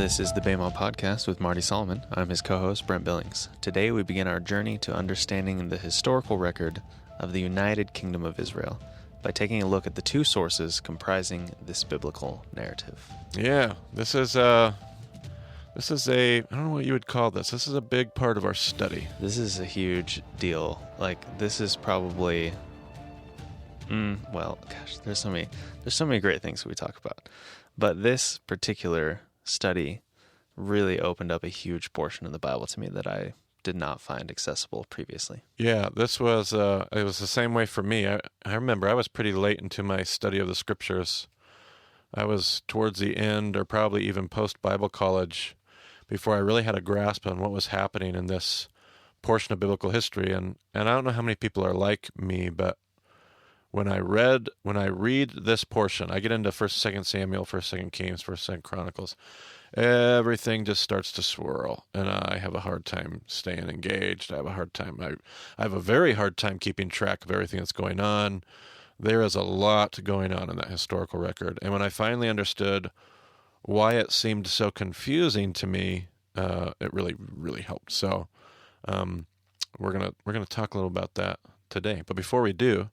This is the Bema Podcast with Marty Solomon. I'm his co-host, Brent Billings. Today we begin our journey to understanding the historical record of the United Kingdom of Israel by taking a look at the two sources comprising this biblical narrative. Yeah, this is a, I don't know what you would call this. This is a big part of our study. This is a huge deal. This is probably, there's so many great things we talk about. But this particular study really opened up a huge portion of the Bible to me that I did not find accessible previously. Yeah, this was, it was the same way for me. I remember I was pretty late into my study of the scriptures. I was towards the end or probably even post-Bible college before I really had a grasp on what was happening in this portion of biblical history. And I don't know how many people are like me, but when I read this portion, I get into 1st, 2nd Samuel, 1st, 2nd Kings, 1st, 2nd Chronicles, everything just starts to swirl, and I have a hard time staying engaged. I have a very hard time keeping track of everything that's going on. There is a lot going on in that historical record, and when I finally understood why it seemed so confusing to me, it really, really helped. So, we're gonna talk a little about that today. But before we do,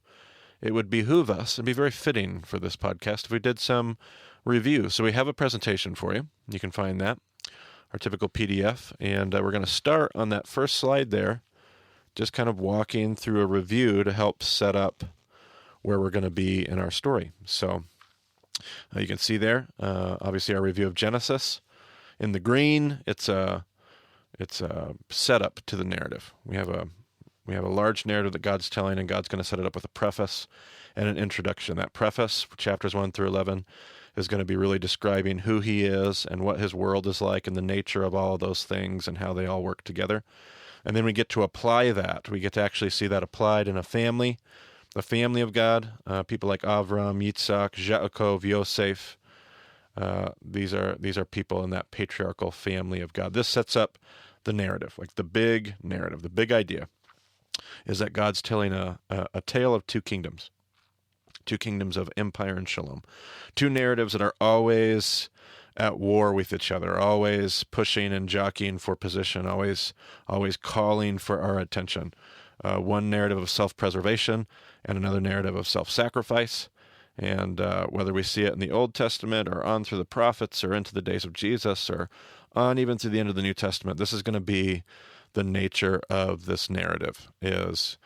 it would behoove us and be very fitting for this podcast if we did some review. So we have a presentation for you. You can find that, our typical PDF. And we're going to start on that first slide there, just kind of walking through a review to help set up where we're going to be in our story. So you can see there, obviously, our review of Genesis. In the green, it's a setup to the narrative. We have a large narrative that God's telling, and God's going to set it up with a preface and an introduction. That preface, chapters 1 through 11, is going to be really describing who he is and what his world is like and the nature of all of those things and how they all work together. And then we get to apply that. We get to actually see that applied in a family, the family of God, people like Avram, Yitzhak, Yaakov, Yosef. These are people in that patriarchal family of God. This sets up the narrative, like the big narrative, the big idea is that God's telling a tale of two kingdoms of empire and shalom, two narratives that are always at war with each other, always pushing and jockeying for position, always calling for our attention. One narrative of self-preservation and another narrative of self-sacrifice. And whether we see it in the Old Testament or on through the prophets or into the days of Jesus or on even through the end of the New Testament, this is going to be the nature of this narrative is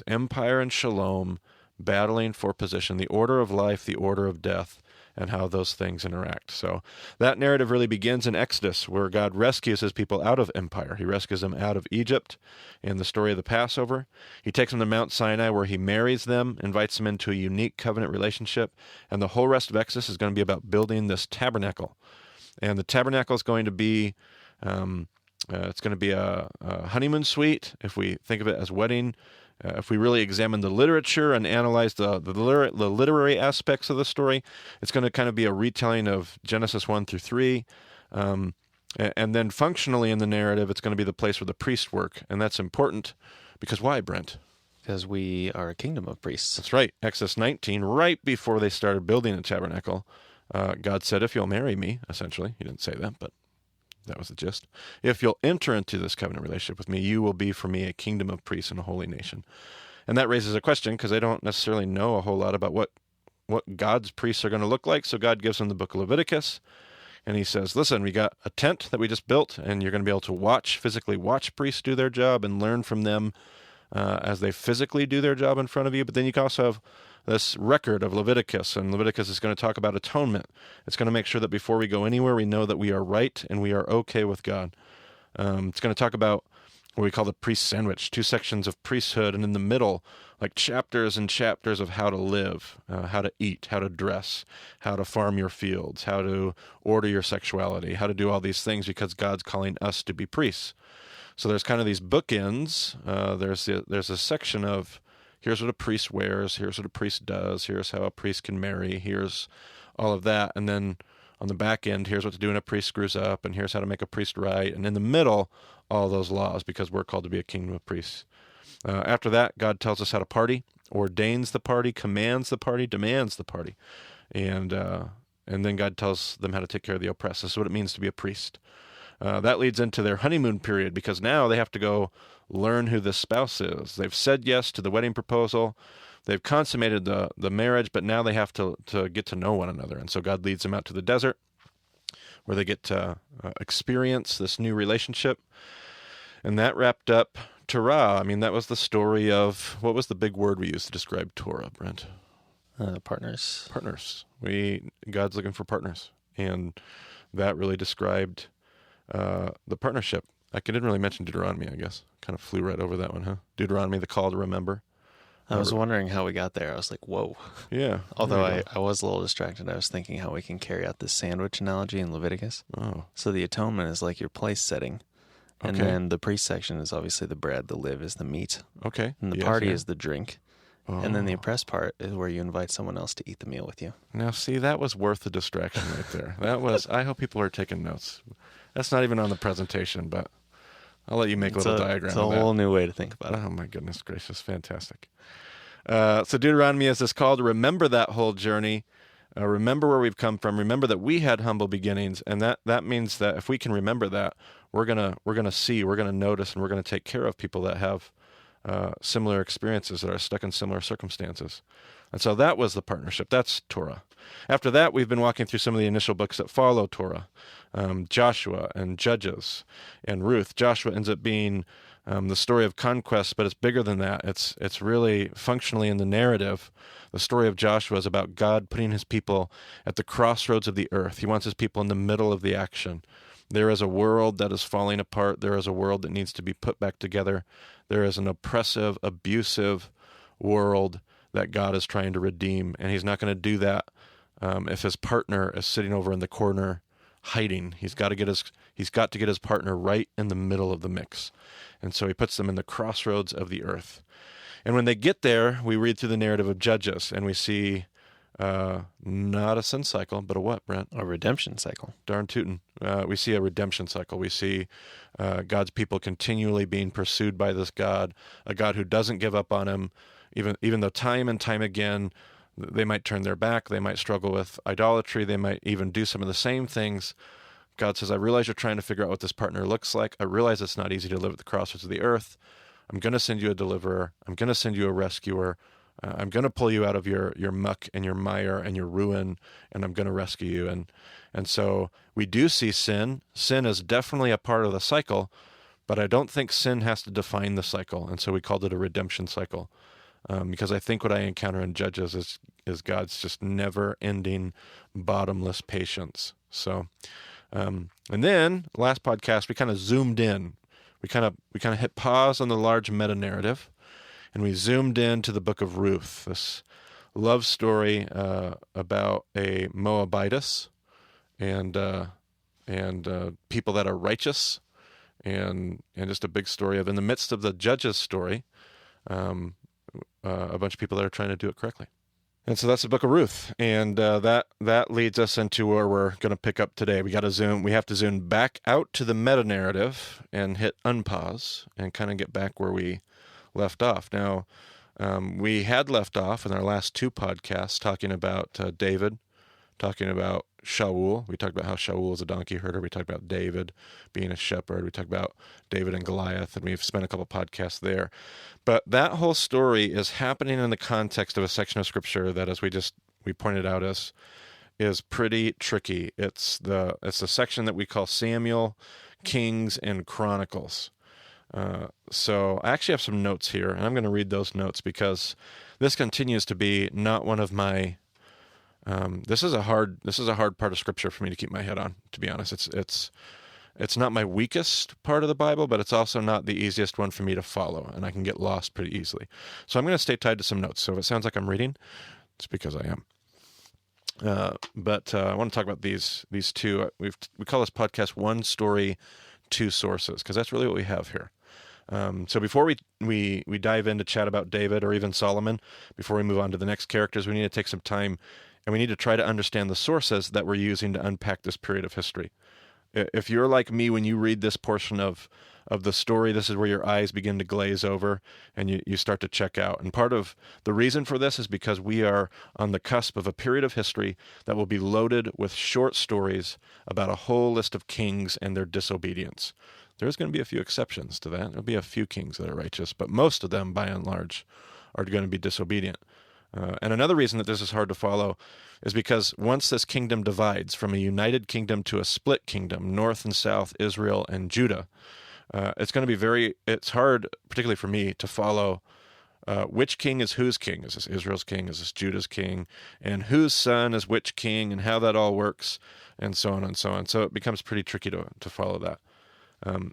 empire and shalom battling for position, the order of life, the order of death, and how those things interact. So that narrative really begins in Exodus, where God rescues his people out of empire. He rescues them out of Egypt in the story of the Passover. He takes them to Mount Sinai, where he marries them, invites them into a unique covenant relationship, and the whole rest of Exodus is going to be about building this tabernacle. And the tabernacle is going to be it's going to be a honeymoon suite, if we think of it as wedding. If we really examine the literature and analyze the literary aspects of the story, it's going to kind of be a retelling of Genesis 1 through 3. And then functionally in the narrative, it's going to be the place where the priests work. And that's important because why, Brent? Because we are a kingdom of priests. That's right. Exodus 19, right before they started building a tabernacle, God said, if you'll marry me, essentially. He didn't say that, but that was the gist. If you'll enter into this covenant relationship with me, you will be for me a kingdom of priests and a holy nation. And that raises a question because I don't necessarily know a whole lot about what God's priests are going to look like. So God gives them the book of Leviticus, and he says, listen, we got a tent that we just built, and you're going to be able to physically watch priests do their job and learn from them as they physically do their job in front of you. But then you can also have this record of Leviticus, and Leviticus is going to talk about atonement. It's going to make sure that before we go anywhere, we know that we are right and we are okay with God. It's going to talk about what we call the priest sandwich, 2 sections of priesthood, and in the middle, like chapters and chapters of how to live, how to eat, how to dress, how to farm your fields, how to order your sexuality, how to do all these things because God's calling us to be priests. So there's kind of these bookends. There's a section of here's what a priest wears, here's what a priest does, here's how a priest can marry, here's all of that. And then on the back end, here's what to do when a priest screws up, and here's how to make a priest right. And in the middle, all those laws, because we're called to be a kingdom of priests. After that, God tells us how to party, ordains the party, commands the party, demands the party. And and then God tells them how to take care of the oppressed. This is what it means to be a priest. That leads into their honeymoon period, because now they have to go learn who the spouse is. They've said yes to the wedding proposal. They've consummated the marriage, but now they have to get to know one another. And so God leads them out to the desert where they get to experience this new relationship. And that wrapped up Torah. I mean, that was the story of, what was the big word we used to describe Torah, Brent? Partners. Partners. God's looking for partners. And that really described the partnership. I didn't really mention Deuteronomy, I guess. Kind of flew right over that one, huh? Deuteronomy, the call to remember. I was wondering how we got there. I was like, whoa. Yeah. Although I was a little distracted. I was thinking how we can carry out this sandwich analogy in Leviticus. Oh. So the atonement is like your place setting. And then the priest section is obviously the bread. The live is the meat. Okay. And the party is the drink. Oh. And then the oppressed part is where you invite someone else to eat the meal with you. Now, see, that was worth the distraction right there. I hope people are taking notes. That's not even on the presentation, but I'll let you make a little diagram of that. It's a whole new way to think about it. Oh, my goodness gracious. Fantastic. So Deuteronomy is this call to remember that whole journey, remember where we've come from, remember that we had humble beginnings, and that means that if we can remember that, we're gonna see, we're gonna notice, and we're gonna take care of people that have similar experiences, that are stuck in similar circumstances. And so that was the partnership. That's Torah. After that, we've been walking through some of the initial books that follow Torah, Joshua and Judges and Ruth. Joshua ends up being the story of conquest, but it's bigger than that. It's really functionally in the narrative. The story of Joshua is about God putting his people at the crossroads of the earth. He wants his people in the middle of the action. There is a world that is falling apart. There is a world that needs to be put back together. There is an oppressive, abusive world that God is trying to redeem, and he's not going to do that if his partner is sitting over in the corner hiding. He's got to get his partner right in the middle of the mix. And so he puts them in the crossroads of the earth. And when they get there, we read through the narrative of Judges, and we see not a sin cycle, but a what, Brent? A redemption cycle. Darn tootin'. We see a redemption cycle. We see God's people continually being pursued by this God, a God who doesn't give up on him, even though time and time again they might turn their back, they might struggle with idolatry, they might even do some of the same things. God says, I realize you're trying to figure out what this partner looks like. I realize it's not easy to live at the crossroads of the earth. I'm going to send you a deliverer. I'm going to send you a rescuer. I'm going to pull you out of your muck and your mire and your ruin, and I'm going to rescue you. And so we do see sin. Sin is definitely a part of the cycle, but I don't think sin has to define the cycle. And so we called it a redemption cycle. Because I think what I encounter in Judges is God's just never-ending, bottomless patience. So, and then last podcast we kind of zoomed in. We kind of hit pause on the large meta-narrative, and we zoomed into the book of Ruth, this love story about a Moabitess and people that are righteous, and just a big story of, in the midst of the Judges story, a bunch of people that are trying to do it correctly. And so that's the book of Ruth. And that leads us into where we're going to pick up today. We have to zoom back out to the meta-narrative and hit unpause and kind of get back where we left off. Now, we had left off in our last two podcasts talking about David, talking about Shaul. We talked about how Shaul is a donkey herder. We talked about David being a shepherd. We talked about David and Goliath, and we've spent a couple podcasts there. But that whole story is happening in the context of a section of Scripture that, as we pointed out, is pretty tricky. It's the section that we call Samuel, Kings, and Chronicles. So I actually have some notes here, and I'm going to read those notes because this continues to be not one of my this is a hard part of Scripture for me to keep my head on, to be honest. It's not my weakest part of the Bible, but it's also not the easiest one for me to follow, and I can get lost pretty easily. So I'm going to stay tied to some notes. So if it sounds like I'm reading, it's because I am. But I want to talk about these two. We call this podcast One Story, Two Sources, because that's really what we have here. So before we dive in to chat about David or even Solomon, before we move on to the next characters, we need to take some time and we need to try to understand the sources that we're using to unpack this period of history. If you're like me, when you read this portion of the story, this is where your eyes begin to glaze over and you start to check out. And part of the reason for this is because we are on the cusp of a period of history that will be loaded with short stories about a whole list of kings and their disobedience. There's going to be a few exceptions to that. There'll be a few kings that are righteous, but most of them, by and large, are going to be disobedient. And another reason that this is hard to follow is because once this kingdom divides from a united kingdom to a split kingdom, north and south, Israel and Judah, it's going to be it's hard, particularly for me, to follow which king is whose king. Is this Israel's king? Is this Judah's king? And whose son is which king, and how that all works, and so on and so on. So it becomes pretty tricky to follow that.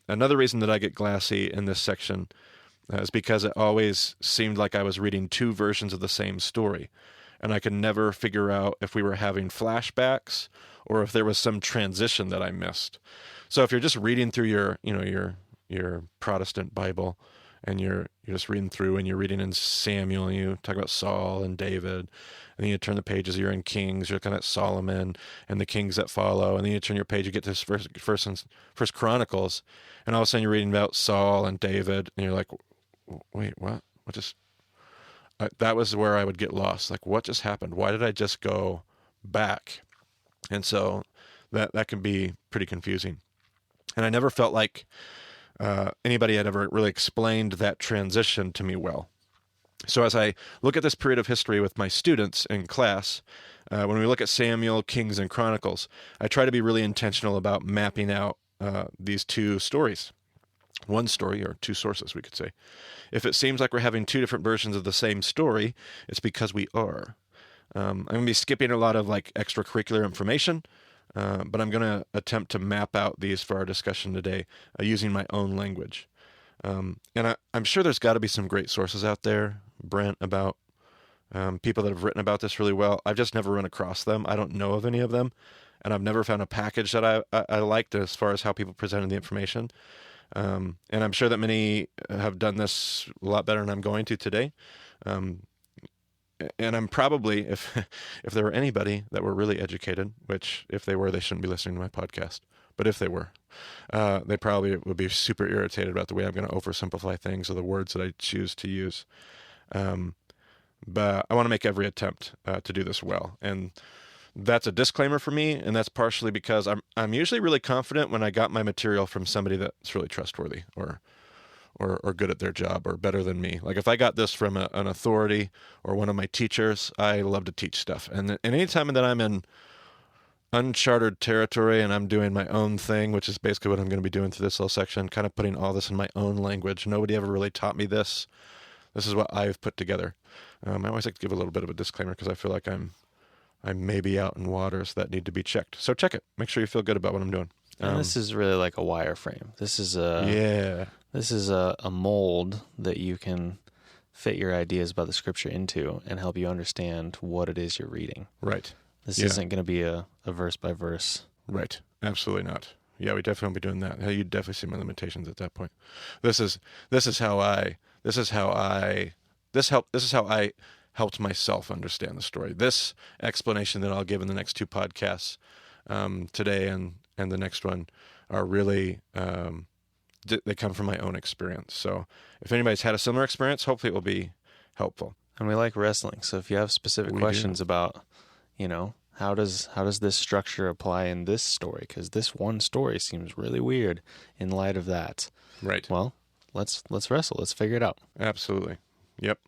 Another reason that I get glassy in this section is because it always seemed like I was reading two versions of the same story, and I could never figure out if we were having flashbacks or if there was some transition that I missed. So if you're just reading through your Protestant Bible, and you're just reading through, and you're reading in Samuel, and you talk about Saul and David, and then you turn the pages, you're in Kings, you're looking at Solomon and the kings that follow, and then you turn your page, you get to First Chronicles, and all of a sudden you're reading about Saul and David, and you're like, wait, what? That was where I would get lost. Like, what just happened? Why did I just go back? And so that can be pretty confusing. And I never felt like anybody had ever really explained that transition to me well. So as I look at this period of history with my students in class, when we look at Samuel, Kings, and Chronicles, I try to be really intentional about mapping out these two stories. One story, or two sources, we could say. If it seems like we're having two different versions of the same story, it's because we are. I'm going to be skipping a lot of extracurricular information, but I'm going to attempt to map out these for our discussion today using my own language. And I'm sure there's got to be some great sources out there, Brent, about people that have written about this really well. I've just never run across them. I don't know of any of them, and I've never found a package that I liked as far as how people presented the information. And I'm sure that many have done this a lot better than I'm going to today. And I'm probably, if there were anybody that were really educated, which if they were, they shouldn't be listening to my podcast. But if they were, they probably would be super irritated about the way I'm going to oversimplify things or the words that I choose to use. But I want to make every attempt to do this well. And that's a disclaimer for me, and that's partially because I'm usually really confident when I got my material from somebody that's really trustworthy or good at their job or better than me. Like if I got this from an authority or one of my teachers, I love to teach stuff. And anytime that I'm in uncharted territory and I'm doing my own thing, which is basically what I'm going to be doing through this little section, kind of putting all this in my own language. Nobody ever really taught me this. This is what I've put together. I always like to give a little bit of a disclaimer because I feel like I'm maybe out in waters that need to be checked. So check it. Make sure you feel good about what I'm doing. And this is really like a wireframe. This is a mold that you can fit your ideas about the scripture into and help you understand what it is you're reading. Right. This isn't going to be a verse by verse. Right. Absolutely not. Yeah, we definitely won't be doing that. You'd definitely see my limitations at that point. This is how I helped myself understand the story. This explanation that I'll give in the next two podcasts, today and the next one, are really they come from my own experience. So if anybody's had a similar experience, hopefully it will be helpful. And we like wrestling, so if you have specific questions about, how does this structure apply in this story? Because this one story seems really weird in light of that. Right. Well, let's wrestle. Let's figure it out. Absolutely. Yep.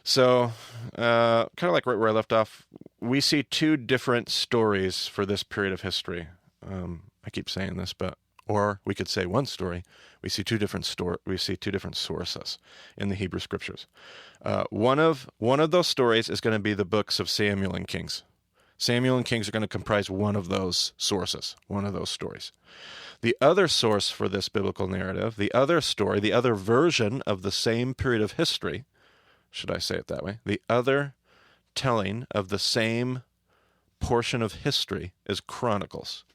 So, kind of like right where I left off, we see two different stories for this period of history. I keep saying this, or we could say one story. We see two different sources in the Hebrew Scriptures. One of those stories is going to be the books of Samuel and Kings. Samuel and Kings are going to comprise one of those sources, one of those stories. The other source for this biblical narrative, the other story, the other version of the same period of history, should I say it that way? The other telling of the same portion of history is Chronicles.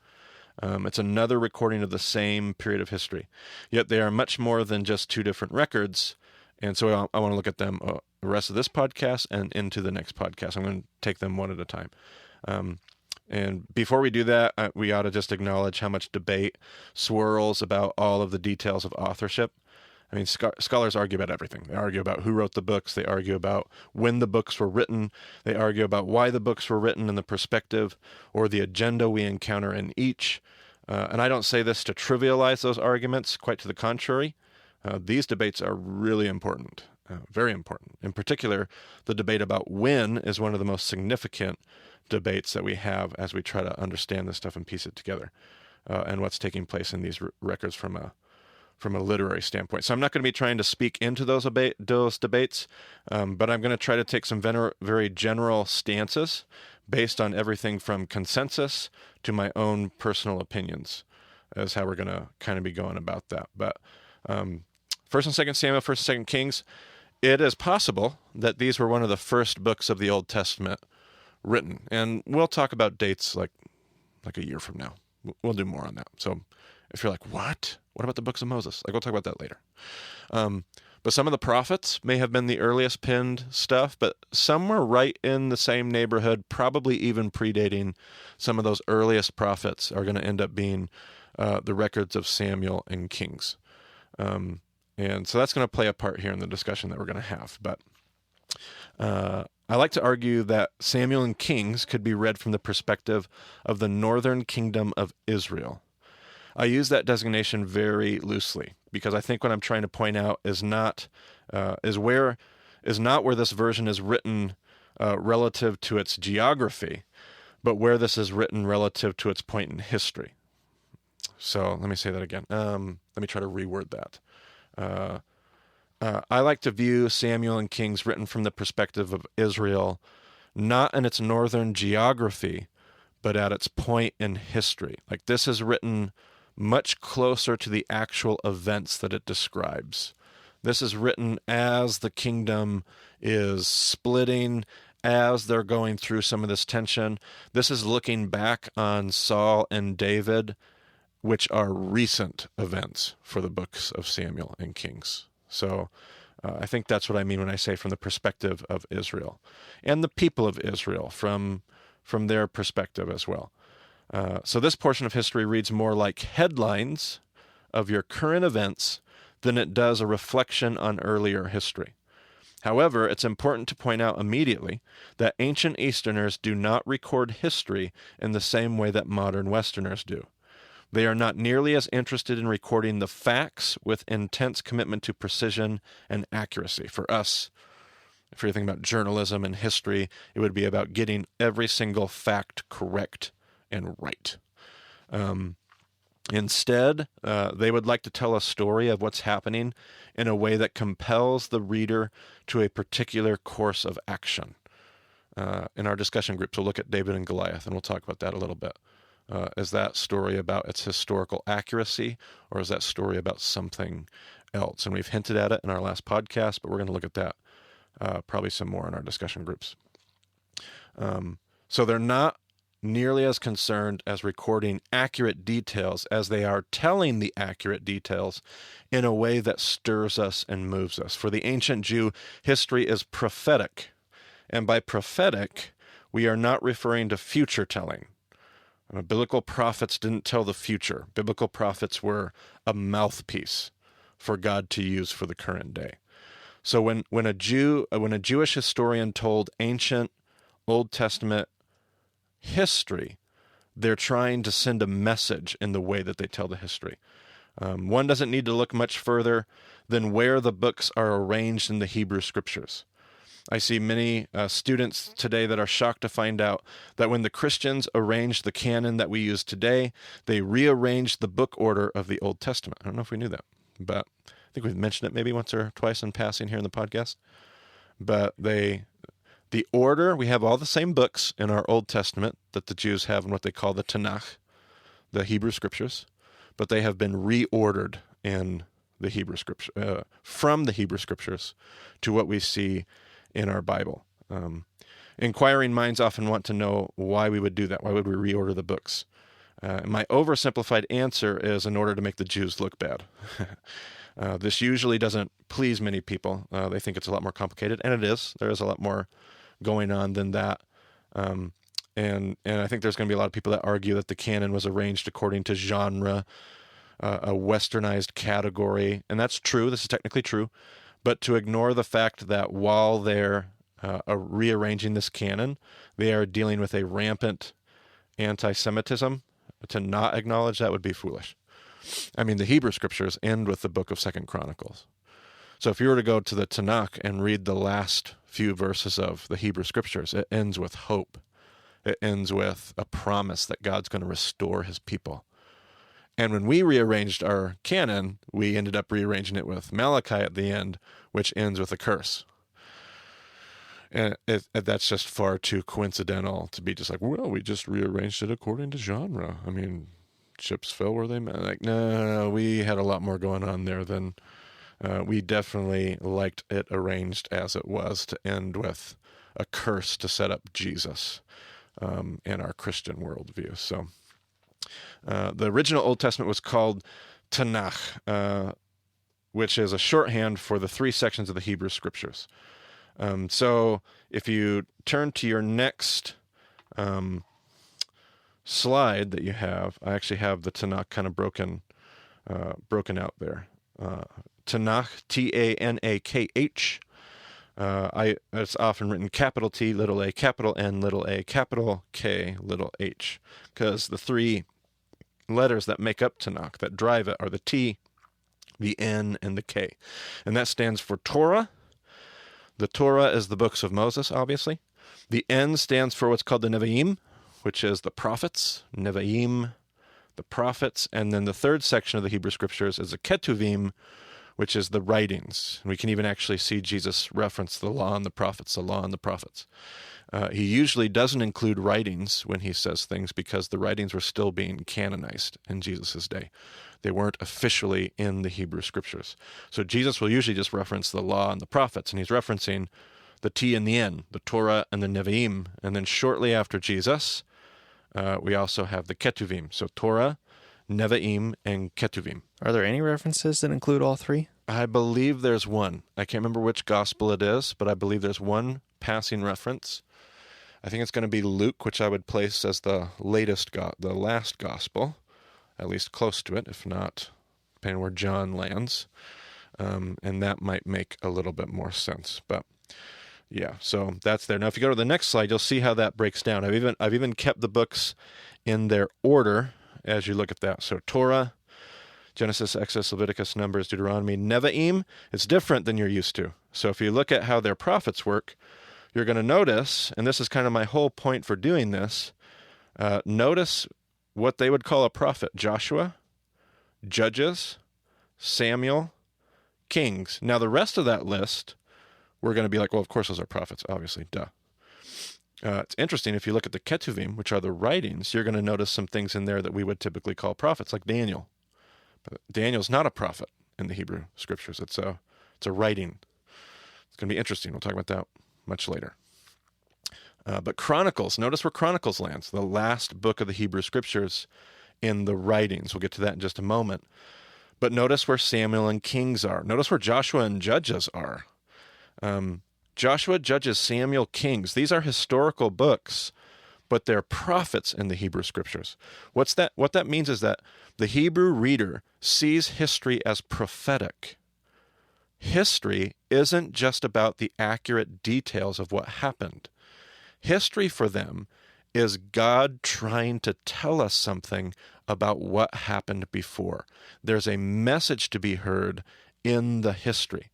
It's another recording of the same period of history. Yet they are much more than just two different records. And so I want to look at them the rest of this podcast and into the next podcast. I'm going to take them one at a time. And before we do that, we ought to just acknowledge how much debate swirls about all of the details of authorship. I mean, scholars argue about everything. They argue about who wrote the books. They argue about when the books were written. They argue about why the books were written and the perspective or the agenda we encounter in each. And I don't say this to trivialize those arguments, quite to the contrary. These debates are really important, very important. In particular, the debate about when is one of the most significant debates that we have as we try to understand this stuff and piece it together, and what's taking place in these records from a literary standpoint. So I'm not going to be trying to speak into those debates, but I'm going to try to take some very general stances based on everything from consensus to my own personal opinions, as how we're going to kind of be going about that. But 1st and 2nd Samuel, 1st and 2nd Kings, it is possible that these were one of the first books of the Old Testament written. And we'll talk about dates like a year from now. We'll do more on that. So if you're like, what about the books of Moses? We'll talk about that later. But some of the prophets may have been the earliest penned stuff, but some were right in the same neighborhood, probably even predating some of those earliest prophets are going to end up being the records of Samuel and Kings. And so that's going to play a part here in the discussion that we're going to have. But I like to argue that Samuel and Kings could be read from the perspective of the northern kingdom of Israel. I use that designation very loosely because I think what I'm trying to point out is not where this version is written relative to its geography, but where this is written relative to its point in history. So let me say that again. Let me try to reword that. I like to view Samuel and Kings written from the perspective of Israel, not in its northern geography, but at its point in history. Like this is written much closer to the actual events that it describes. This is written as the kingdom is splitting, as they're going through some of this tension. This is looking back on Saul and David, which are recent events for the books of Samuel and Kings. So I think that's what I mean when I say from the perspective of Israel and the people of Israel from their perspective as well. So this portion of history reads more like headlines of your current events than it does a reflection on earlier history. However, it's important to point out immediately that ancient Easterners do not record history in the same way that modern Westerners do. They are not nearly as interested in recording the facts with intense commitment to precision and accuracy. For us, if you're thinking about journalism and history, it would be about getting every single fact correct and right. Instead, they would like to tell a story of what's happening in a way that compels the reader to a particular course of action. In our discussion groups, we'll look at David and Goliath, and we'll talk about that a little bit. Is that story about its historical accuracy, or is that story about something else? And we've hinted at it in our last podcast, but we're going to look at that probably some more in our discussion groups. So they're not nearly as concerned as recording accurate details as they are telling the accurate details in a way that stirs us and moves us. For the ancient Jew, history is prophetic. And by prophetic, we are not referring to future telling. Biblical prophets didn't tell the future. Biblical prophets were a mouthpiece for God to use for the current day. So when a Jewish historian told ancient Old Testament history, they're trying to send a message in the way that they tell the history. One doesn't need to look much further than where the books are arranged in the Hebrew Scriptures. I see many students today that are shocked to find out that when the Christians arranged the canon that we use today, they rearranged the book order of the Old Testament. I don't know if we knew that, but I think we've mentioned it maybe once or twice in passing here in the podcast. But the order, we have all the same books in our Old Testament that the Jews have in what they call the Tanakh, the Hebrew Scriptures, but they have been reordered in the Hebrew Scripture, from the Hebrew Scriptures to what we see in our Bible. Inquiring minds often want to know why we would do that. Why would we reorder the books? My oversimplified answer is in order to make the Jews look bad. This usually doesn't please many people. They think it's a lot more complicated, and it is. There is a lot more going on than that. And I think there's going to be a lot of people that argue that the canon was arranged according to genre, a westernized category. And that's true. This is technically true. But to ignore the fact that while they're rearranging this canon, they are dealing with a rampant anti-Semitism, to not acknowledge that would be foolish. I mean, the Hebrew scriptures end with the book of 2 Chronicles. So if you were to go to the Tanakh and read the last few verses of the Hebrew scriptures, it ends with hope. It ends with a promise that God's going to restore his people. And when we rearranged our canon, we ended up rearranging it with Malachi at the end, which ends with a curse. And that's just far too coincidental to be just like, well, we just rearranged it according to genre. I mean, ships fell where they meant. Like, no, we had a lot more going on there than we definitely liked it arranged as it was to end with a curse to set up Jesus in our Christian worldview. So the original Old Testament was called Tanakh, which is a shorthand for the 3 sections of the Hebrew scriptures. So if you turn to your next slide that you have, I actually have the Tanakh kind of broken out there. Tanakh, T-A-N-A-K-H. It's often written capital T, little a, capital N, little a, capital K, little h, because the 3 letters that make up Tanakh, that drive it, are the T, the N, and the K. And that stands for Torah. The Torah is the books of Moses, obviously. The N stands for what's called the Nevi'im, which is the prophets. Nevi'im, the prophets. And then the 3rd section of the Hebrew scriptures is the Ketuvim, which is the writings. We can even actually see Jesus reference the law and the prophets, the law and the prophets. He usually doesn't include writings when he says things because the writings were still being canonized in Jesus' day. They weren't officially in the Hebrew scriptures. So Jesus will usually just reference the law and the prophets, and he's referencing the T and the N, the Torah and the Nevi'im. And then shortly after Jesus, we also have the Ketuvim. So Torah, Nevi'im, and Ketuvim. Are there any references that include all 3? I believe there's one. I can't remember which gospel it is, but I believe there's one passing reference. I think it's going to be Luke, which I would place as the last gospel, at least close to it, if not, depending on where John lands. And that might make a little bit more sense. But yeah, so that's there. Now, if you go to the next slide, you'll see how that breaks down. I've even kept the books in their order as you look at that. So Torah, Genesis, Exodus, Leviticus, Numbers, Deuteronomy, Nevi'im, it's different than you're used to. So if you look at how their prophets work, you're going to notice, and this is kind of my whole point for doing this, notice what they would call a prophet: Joshua, Judges, Samuel, Kings. Now, the rest of that list, we're going to be like, well, of course those are prophets, obviously, duh. It's interesting, if you look at the Ketuvim, which are the writings, you're going to notice some things in there that we would typically call prophets, like Daniel. But Daniel's not a prophet in the Hebrew scriptures. It's a writing. It's going to be interesting. We'll talk about that much later. But Chronicles, notice where Chronicles lands, the last book of the Hebrew scriptures in the writings. We'll get to that in just a moment. But notice where Samuel and Kings are. Notice where Joshua and Judges are. Joshua, Judges, Samuel, Kings. These are historical books, but they're prophets in the Hebrew scriptures. What that means is that the Hebrew reader sees history as prophetic. History isn't just about the accurate details of what happened. History for them is God trying to tell us something about what happened before. There's a message to be heard in the history.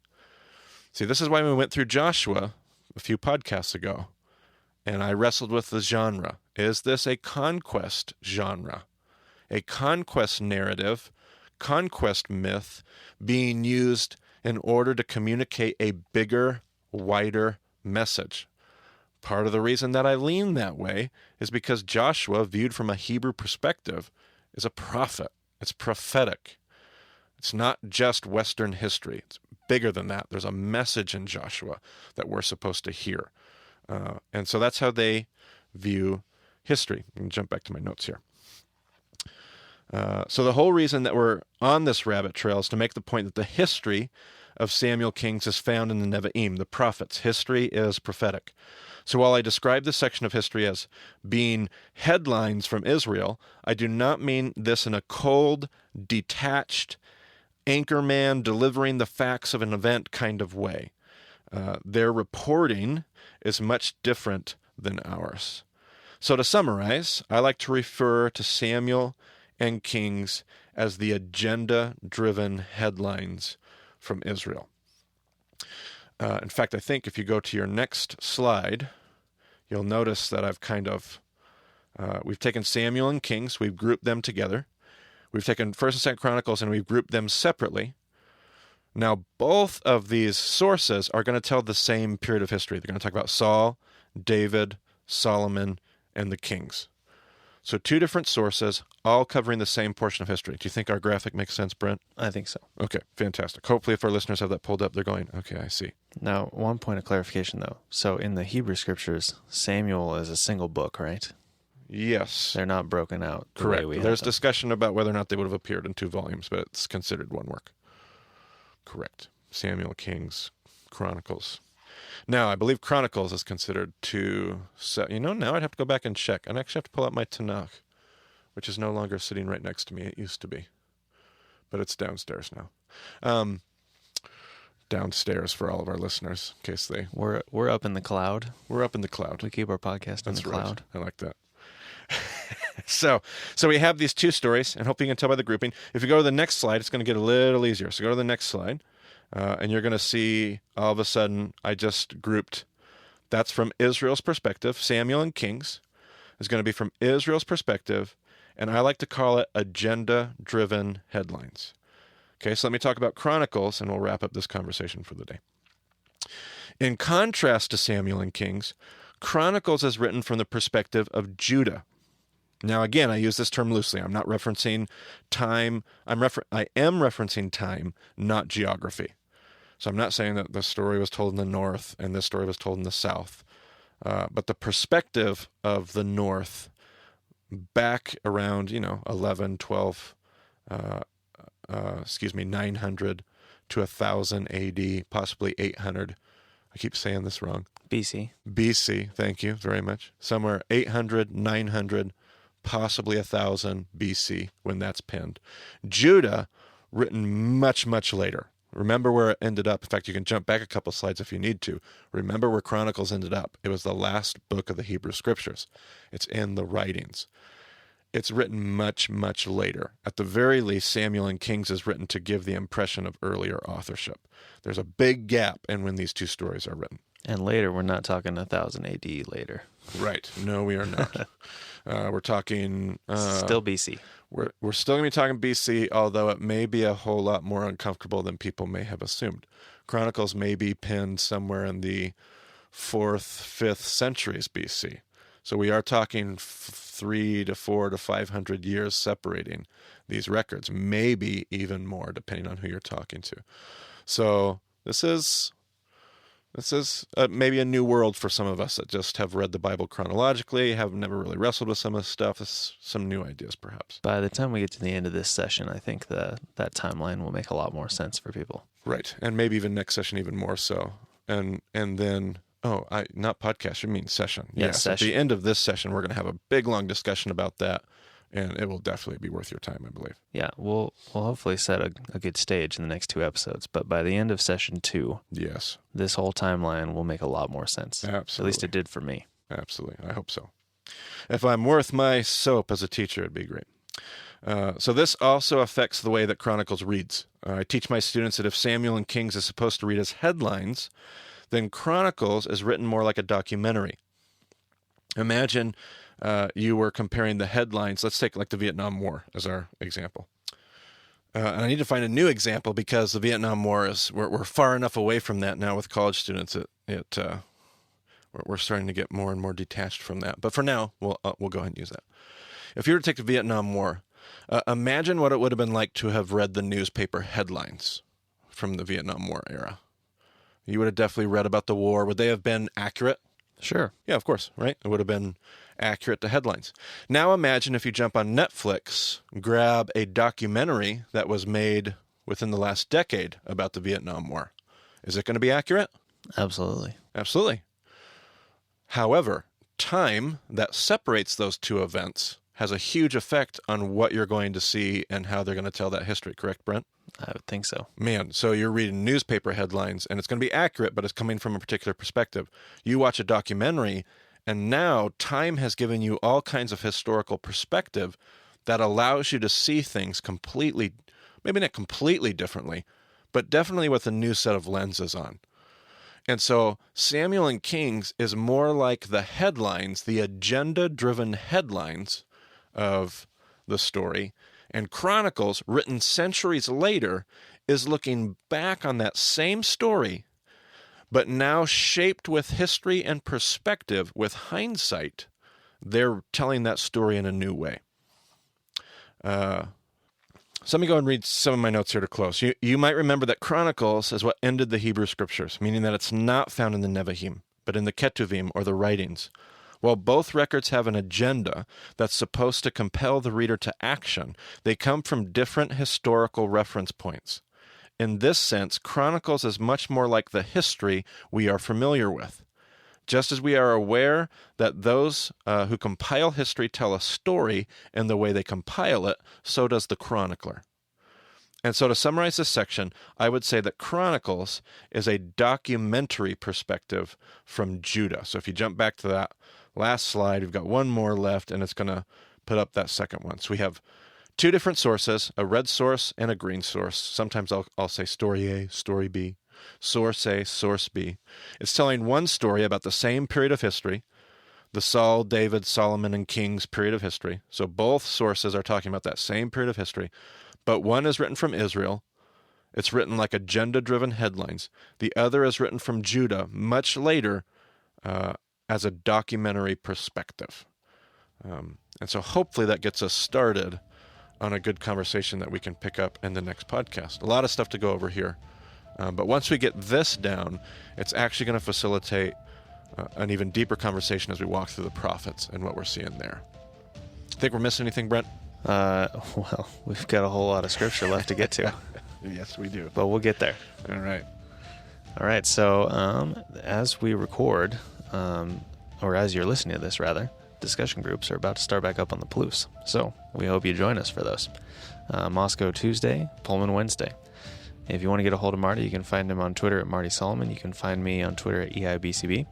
See, this is why we went through Joshua a few podcasts ago, and I wrestled with the genre. Is this a conquest genre? A conquest narrative, conquest myth being used in order to communicate a bigger, wider message. Part of the reason that I lean that way is because Joshua, viewed from a Hebrew perspective, is a prophet. It's prophetic. It's not just Western history. It's bigger than that. There's a message in Joshua that we're supposed to hear. And so that's how they view history. I'm going to jump back to my notes here. So the whole reason that we're on this rabbit trail is to make the point that the history of Samuel Kings is found in the Nevi'im, the prophets. History is prophetic. So while I describe this section of history as being headlines from Israel, I do not mean this in a cold, detached, anchorman delivering the facts of an event kind of way. Their reporting is much different than ours. So to summarize, I like to refer to Samuel and Kings as the agenda-driven headlines from Israel. In fact, I think if you go to your next slide, you'll notice that I've we've taken Samuel and Kings, we've grouped them together. We've taken 1st and 2nd Chronicles, and we've grouped them separately. Now, both of these sources are going to tell the same period of history. They're going to talk about Saul, David, Solomon, and the kings. So 2 different sources, all covering the same portion of history. Do you think our graphic makes sense, Brent? I think so. Okay, fantastic. Hopefully if our listeners have that pulled up, they're going, okay, I see. Now, one point of clarification, though. So in the Hebrew Scriptures, Samuel is a single book, right? Yes. They're not broken out. Correct. There's discussion about whether or not they would have appeared in 2 volumes, but it's considered one work. Correct. Samuel, Kings, Chronicles. Now, I believe Chronicles is considered now I'd have to go back and check. I'd actually have to pull out my Tanakh, which is no longer sitting right next to me. It used to be. But it's downstairs now. Downstairs for all of our listeners, in case they... We're up in the cloud. We're up in the cloud. We keep our podcast in the cloud. Right. I like that. So we have these 2 stories, and hopefully you can tell by the grouping. If you go to the next slide, it's going to get a little easier. So go to the next slide. And you're going to see all of a sudden I just grouped. That's from Israel's perspective. Samuel and Kings is going to be from Israel's perspective. And I like to call it agenda-driven headlines. Okay, so let me talk about Chronicles, and we'll wrap up this conversation for the day. In contrast to Samuel and Kings, Chronicles is written from the perspective of Judah. Now, again, I use this term loosely. I'm not referencing time. I am referencing time, not geography. So I'm not saying that the story was told in the north and this story was told in the south. But the perspective of the north back around, 11, 12, 900 to 1000 AD, possibly 800. I keep saying this wrong. BC, thank you very much. Somewhere 800, 900, possibly 1000 BC when that's penned. Judah, written much, much later. Remember where it ended up. In fact, you can jump back a couple slides if you need to. Remember where Chronicles ended up. It was the last book of the Hebrew Scriptures. It's in the writings. It's written much, much later. At the very least, Samuel and Kings is written to give the impression of earlier authorship. There's a big gap in when these 2 stories are written. And later, we're not talking 1000 AD later. Right. No, we are not. We're talking... still BC. We're still going to be talking BC, although it may be a whole lot more uncomfortable than people may have assumed. Chronicles may be penned somewhere in the 4th, 5th centuries BC. So we are talking 300 to 400 to 500 years separating these records, maybe even more, depending on who you're talking to. So this is maybe a new world for some of us that just have read the Bible chronologically, have never really wrestled with some of this stuff. It's some new ideas, perhaps. By the time we get to the end of this session, I think that timeline will make a lot more sense for people. Right, and maybe even next session even more so. And then, not podcast, you mean session. Yes, session. At the end of this session, we're going to have a big, long discussion about that, and it will definitely be worth your time, I believe. Yeah, we'll hopefully set a good stage in the next 2 episodes, but by the end of session 2, yes, this whole timeline will make a lot more sense. Absolutely. At least it did for me. Absolutely. I hope so. If I'm worth my soap as a teacher, it'd be great. So this also affects the way that Chronicles reads. I teach my students that if Samuel and Kings is supposed to read as headlines, then Chronicles is written more like a documentary. Imagine you were comparing the headlines. Let's take like the Vietnam War as our example. And I need to find a new example because the Vietnam War we're far enough away from that now with college students. We're starting to get more and more detached from that. But for now, we'll go ahead and use that. If you were to take the Vietnam War, imagine what it would have been like to have read the newspaper headlines from the Vietnam War era. You would have definitely read about the war. Would they have been accurate? Sure. Yeah, of course, right? It would have been accurate to headlines. Now imagine if you jump on Netflix, grab a documentary that was made within the last decade about the Vietnam War. Is it going to be accurate? Absolutely. Absolutely. However, time that separates those two events has a huge effect on what you're going to see and how they're going to tell that history. Correct, Brent? I would think so. Man, so you're reading newspaper headlines, and it's going to be accurate, but it's coming from a particular perspective. You watch a documentary, and now time has given you all kinds of historical perspective that allows you to see things completely, maybe not completely differently, but definitely with a new set of lenses on. And so Samuel and Kings is more like the headlines, the agenda-driven headlines of the story. And Chronicles, written centuries later, is looking back on that same story, but now shaped with history and perspective, with hindsight. They're telling that story in a new way. So let me go and read some of my notes here to close. You might remember that Chronicles is what ended the Hebrew Scriptures, meaning that it's not found in the Nevi'im, but in the Ketuvim, or the writings. While both records have an agenda that's supposed to compel the reader to action, they come from different historical reference points. In this sense, Chronicles is much more like the history we are familiar with. Just as we are aware that those who compile history tell a story in the way they compile it, so does the chronicler. And so to summarize this section, I would say that Chronicles is a documentary perspective from Judah. So if you jump back to that last slide, we've got one more left, and it's going to put up that second one. So we have two different sources, a red source and a green source. Sometimes I'll say story A, story B. Source A, source B. It's telling one story about the same period of history, the Saul, David, Solomon, and Kings period of history. So both sources are talking about that same period of history, but one is written from Israel. It's written like agenda-driven headlines. The other is written from Judah much later as a documentary perspective. And so hopefully that gets us started on a good conversation that we can pick up in the next podcast. A lot of stuff to go over here. But once we get this down, it's actually going to facilitate an even deeper conversation as we walk through the prophets and what we're seeing there. Think we're missing anything, Brent? Well, we've got a whole lot of scripture left to get to. Yes, we do. But we'll get there. All right. All right. So as we record, or as you're listening to this, rather, discussion groups are about to start back up on the Palouse. So we hope you join us for those. Moscow Tuesday, Pullman Wednesday. If you want to get a hold of Marty, you can find him on Twitter at Marty Solomon. You can find me on Twitter at EIBCB. You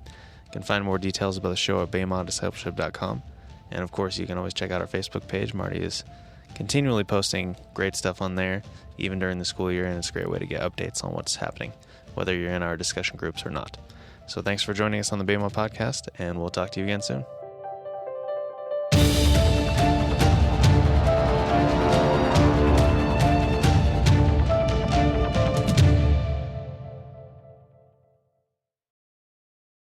can find more details about the show at BayModDiscipleship.com. And, of course, you can always check out our Facebook page. Marty is continually posting great stuff on there, even during the school year, and it's a great way to get updates on what's happening, whether you're in our discussion groups or not. So thanks for joining us on the BayMod podcast, and we'll talk to you again soon.